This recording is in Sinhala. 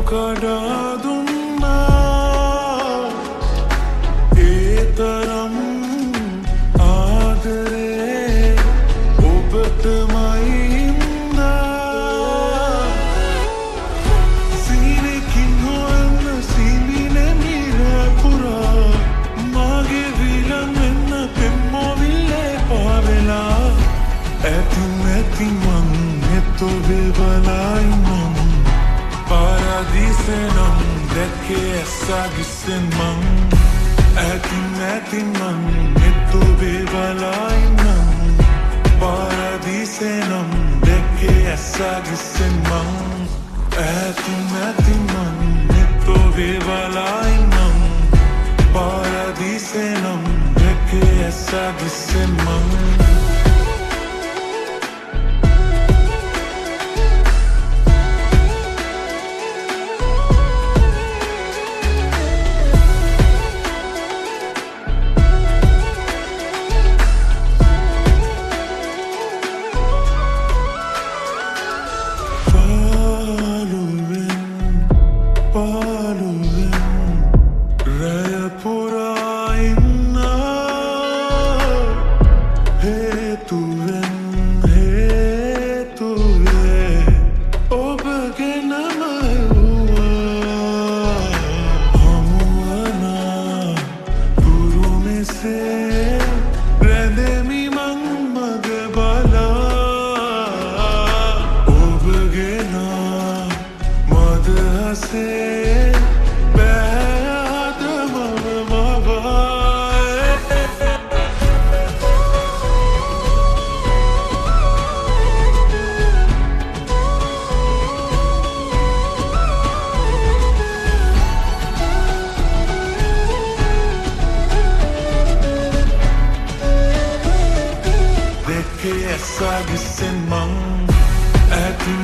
කඩා දුන්නා ඒ තරම් ආදරේ ඔබටමයි හින්දා සීනකින් හොයන්න සීමිනේ මිර පුරා මගේ විලන් වෙන්න පෙම්මොවිල්ලේ පාවෙලා ඇතින් ඇතින් මං එතොබේ බලයි මං Paradiso non දැක්කේ ඇස්සගිස්සෙන් මං ඇතින් ඇතින් මං එතොබේ බලයි මං Paradiso non දැක්කේ ඇස්සගිස්සෙන් මං ඇතින් ඇතින් මං එතොබේ බලයි මං Paradiso non දැක්කේ ඇස්සගිස්සෙන් මං Sagisin mang, atin